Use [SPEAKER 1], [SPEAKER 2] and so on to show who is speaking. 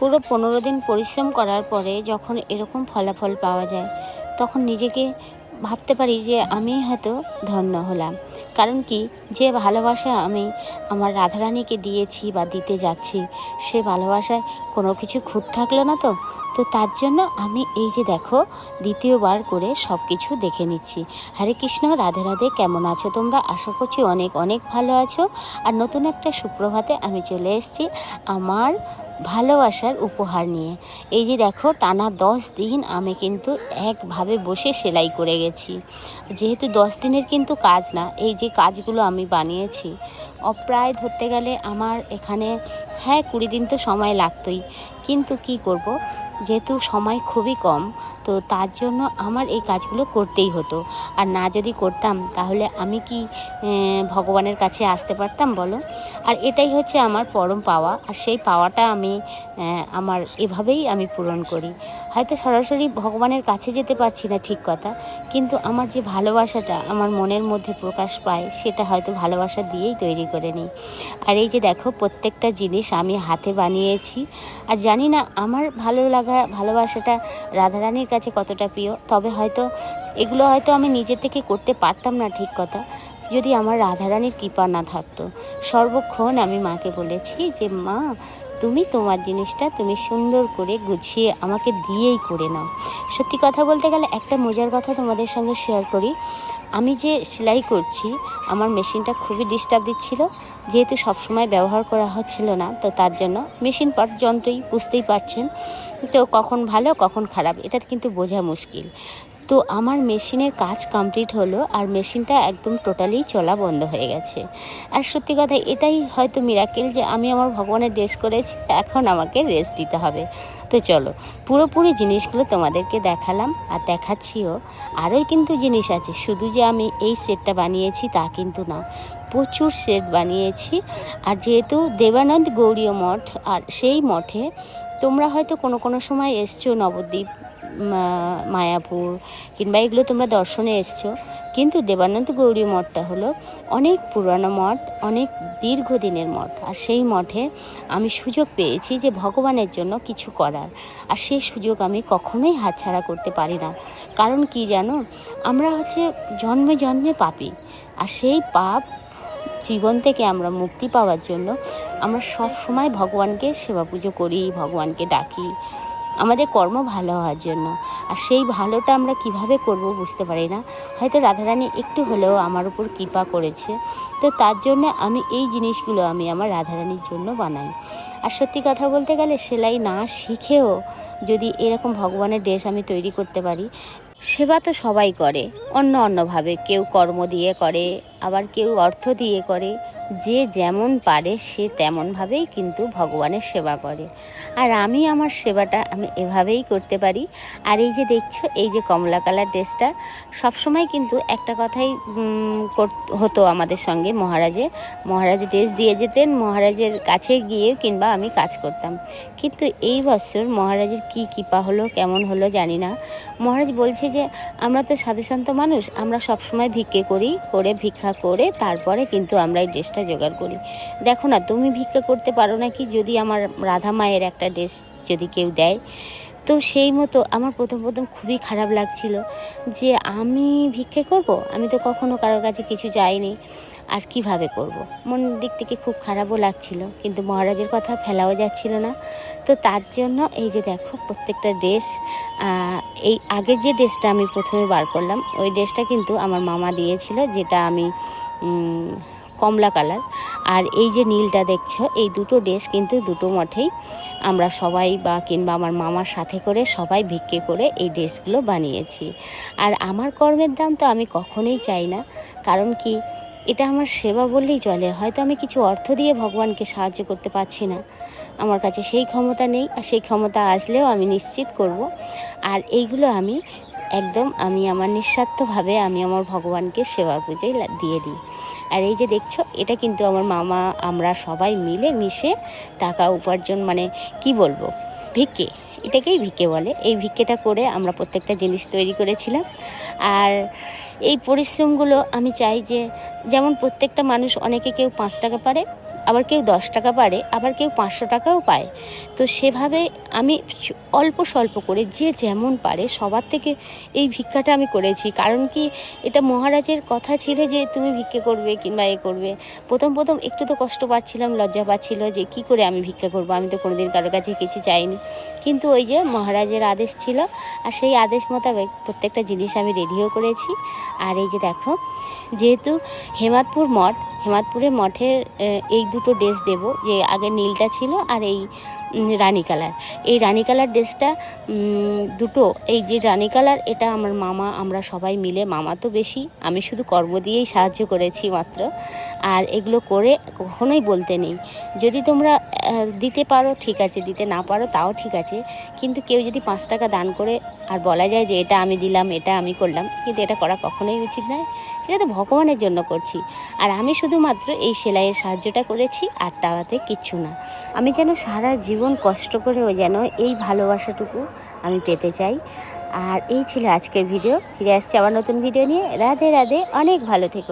[SPEAKER 1] পুরো 15 দিন পরিশ্রম করার পরে যখন এরকম ফলাফল পাওয়া যায়, তখন নিজেকে ভাবতে পারি যে আমি হয়তো ধন্য হলাম। কারণ কি, যে ভালোবাসা আমি আমার রাধারানীকে দিয়েছি বা দিতে যাচ্ছি, সে ভালোবাসায় কোনো কিছু খুঁত থাকলো না তো। তো তার জন্য আমি এই যে দেখো দ্বিতীয়বার করে সব কিছু দেখে নিচ্ছি। হরে কৃষ্ণ, রাধে রাধে। কেমন আছো তোমরা? আশা করছি অনেক অনেক ভালো আছো। আর নতুন একটা সুপ্রভাতে আমি চলে এসেছি আমার ভালোবাসার উপহার নিয়ে। এই যে দেখো টানা 10 দিন আমি কিন্তু একভাবে বসে সেলাই করে গেছি। যেহেতু 10 দিনের কিন্তু কাজ না, এই যে কাজগুলো আমি বানিয়েছি প্রায় ধরতে গেলে আমার এখানে 20 দিন তো সময় লাগতোই। কিন্তু কি করব, যেহেতু সময় খুবই কম, তো তার জন্য আমার এই কাজগুলো করতেই হতো। আর না যদি করতাম তাহলে আমি কি ভগবানের কাছে আসতে পারতাম বলো? আর এটাই হচ্ছে আমার পরম পাওয়া। আর সেই পাওয়াটা আমি আমার এভাবেই আমি পূরণ করি। হয়তো সরাসরি ভগবানের কাছে যেতে পারছি না, ঠিক কথা, কিন্তু আমার যে ভালোবাসাটা আমার মনের মধ্যে প্রকাশ পায়, সেটা হয়তো ভালোবাসা দিয়েই তৈরি করে নিই। আর এই যে দেখো প্রত্যেকটা জিনিস আমি হাতে বানিয়েছি। আর জানি না আমার ভালোবাসাটা রাধারানীর কাছে কতটা প্রিয়। তবে হয়তো এগুলো হয়তো আমি নিজে থেকে করতে পারতাম না, ঠিক কথা, যদি আমার রাধারানীর কৃপা না থাকতো। সর্বক্ষণ আমি মাকে বলেছি যে মা, তুমি তোমার জিনিসটা তুমি সুন্দর করে গুছিয়ে আমাকে দিয়েই করে নাও। সত্যি কথা বলতে গেলে একটা মজার কথা তোমাদের সঙ্গে শেয়ার করি। আমি যে সেলাই করছি, আমার মেশিনটা খুবই ডিস্টার্ব দিচ্ছিল। যেহেতু সবসময় ব্যবহার করা হচ্ছিল না, তো তার জন্য মেশিন পার্ট যন্ত্রই, বুঝতেই পারছেন, তো কখন ভালো কখন খারাপ এটা কিন্তু বোঝা মুশকিল। তো আমার মেশিনের কাজ কমপ্লিট হলো আর মেশিনটা একদম টোটালি চলা বন্ধ হয়ে গেছে। আর সত্যি কথা এটাই হয়তো মিরাকেল যে আমি আমার ভগবানের ড্রেস করেছি, এখন আমাকে রেস্ট দিতে হবে। তো চলো পুরোপুরি জিনিসগুলো তোমাদেরকে দেখালাম আর দেখাচ্ছিও। আরোই কিন্তু জিনিস আছে, শুধু যে আমি এই সেটটা বানিয়েছি তা কিন্তু না, প্রচুর সেট বানিয়েছি। আর যেহেতু দেবানন্দ গৌড়ীয় মঠ, আর সেই মঠে তোমরা হয়তো কোনো সময় এসছো, নবদ্বীপ, মায়াপুর কিংবা এগুলো তোমরা দর্শনে এসছো, কিন্তু দেবানন্দ গৌড়ী মঠটা হলো অনেক পুরানো মঠ, অনেক দীর্ঘদিনের মঠ। আর সেই মঠে আমি সুযোগ পেয়েছি যে ভগবানের জন্য কিছু করার। আর সেই সুযোগ আমি কখনোই হাতছাড়া করতে পারি না। কারণ কি জানো, আমরা হচ্ছে জন্মে জন্মে পাপী। আর সেই পাপ জীবন থেকে আমরা মুক্তি পাওয়ার জন্য আমরা সব সময় ভগবানকে সেবা পুজো করি, ভগবানকে ডাকি আমাদের কর্ম ভালো হওয়ার জন্য। আর সেই ভালোটা আমরা কিভাবে করব বুঝতে পারি না। হয়তো রাধারানী একটু হলেও আমার উপর কৃপা করেছে, তো তার জন্য আমি এই জিনিসগুলো আমি আমার রাধারানীর জন্য বানাই। আর সত্যি কথা বলতে গেলে সেলাই না শিখেও যদি এরকম ভগবানের ড্রেস আমি তৈরি করতে পারি, সেবা তো সবাই করে অন্যভাবে, কেউ কর্ম দিয়ে করে, আবার কেউ অর্থ দিয়ে করে। যে যেমন পারে সে তেমনভাবেই কিন্তু ভগবানের সেবা করে। আর আমি আমার সেবাটা আমি এভাবেই করতে পারি। আর এই যে দেখছো এই যে কমলা কালার ড্রেসটা, সবসময় কিন্তু একটা কথাই হতো আমাদের সঙ্গে, মহারাজ ড্রেস দিয়ে যেতেন, মহারাজের কাছে গিয়ে কিংবা আমি কাজ করতাম। কিন্তু এই বছর মহারাজের কী কৃপা হলো, কেমন হলো জানি না। মহারাজ বলছে যে আমরা তো সাধুসন্ত মানুষ, আমরা সবসময় ভিক্ষা করে তারপরে কিন্তু আমরা এই ড্রেসটা জোগাড় করি। দেখো না, তুমি ভিক্ষা করতে পারো নাকি? যদি আমার রাধা মায়ের একটা ড্রেস যদি কেউ দেয়, তো সেই মতো আমার প্রথম খুবই খারাপ লাগছিল যে আমি ভিক্ষে করব, আমি তো কখনো কারোর কাছে কিছু চাইনি, আর কিভাবে করব। মনের দিক থেকে খুব খারাপও লাগছিল, কিন্তু মহারাজের কথা ফেলাও যাচ্ছিল না। তো তার জন্য এই যে দেখো প্রত্যেকটা ড্রেস, এই আগের যে ড্রেসটা আমি প্রথমে বার করলাম, ওই ড্রেসটা কিন্তু আমার মামা দিয়েছিল, যেটা আমি কমলা কালার। আর এই যে নীলটা দেখছো, এই দুটো ড্রেস কিন্তু দুটো মঠেই আমরা সবাই কিংবা আমার মামার সাথে করে সবাই ভিক্ষে করে এই ড্রেসগুলো বানিয়েছি। আর আমার কর্মের দাম তো আমি কখনোই চাই না, কারণ কি এটা আমার সেবা বললেই চলে। হয়তো আমি কিছু অর্থ দিয়ে ভগবানকে সাহায্য করতে পারছি না, আমার কাছে সেই ক্ষমতা নেই, আর সেই ক্ষমতা আসলেও আমি নিশ্চিত করব। আর এইগুলো আমি আমি আমার নিঃস্বার্থভাবে আমি আমার ভগবানকে সেবা পুজোয় দিয়ে দিই। আর এই যে দেখছো এটা কিন্তু আমার মামা, আমরা সবাই মিলে মিশে টাকা উপার্জন, মানে কি বলবো, ভিক্ষে, এটাকেই ভিক্ষে বলে। এই ভিক্ষেটা করে আমরা প্রত্যেকটা জিনিস তৈরি করেছিলাম। আর এই পরিশ্রমগুলো আমি চাই যে যেমন প্রত্যেকটা মানুষ, অনেকে কেউ 5 টাকা পারে, আবার কেউ 10 টাকা পারে, আবার কেউ 500 টাকাও পায়। তো সেভাবে আমি অল্প স্বল্প করে যে যেমন পারে সবার থেকে এই ভিক্ষাটা আমি করেছি। কারণ কি, এটা মহারাজের কথা ছিল যে তুমি ভিক্ষে করবে কিংবা এ করবে। প্রথম একটু তো কষ্ট পাচ্ছিলাম, লজ্জা পাচ্ছিল যে কি করে আমি ভিক্ষা করব, আমি তো কোনোদিন কারোর কাছে কিছু চাইনি। কিন্তু ওই যে মহারাজের আদেশ ছিল, আর সেই আদেশ মোতাবেক প্রত্যেকটা জিনিস আমি রেডিও করেছি। আর এই যে দেখো, যেহেতু হেমাদপুরের মঠের এই দুটো ড্রেস দেব, যে আগে নীলটা ছিল আর এই রানী কালার। এই রানী কালার ড্রেসটা দুটো, এই যে রানী কালার, এটা আমার মামা, আমরা সবাই মিলে, মামা তো বেশি, আমি শুধু কর্ম দিয়েই সাহায্য করেছি মাত্র। আর এগুলো করে কখনোই বলতে নেই। যদি তোমরা দিতে পারো ঠিক আছে, দিতে না পারো তাও ঠিক আছে, কিন্তু কেউ যদি 5 টাকা দান করে আর বলা যায় যে এটা আমি দিলাম, এটা আমি করলাম, কিন্তু এটা করা কখনোই উচিত নয়। এটা তো ভগবানের জন্য করছি, আর আমি শুধুমাত্র এই সেলাইয়ের সাহায্যটা করেছি, আর তাতে কিচ্ছু না। আমি যেন সারা জীবন কষ্ট করেও যেন এই ভালোবাসাটুকু আমি পেতে চাই। আর এই ছিল আজকের ভিডিও। ফিরে আসছি আবার নতুন ভিডিও নিয়ে। রাধে রাধে, অনেক ভালো থেকো।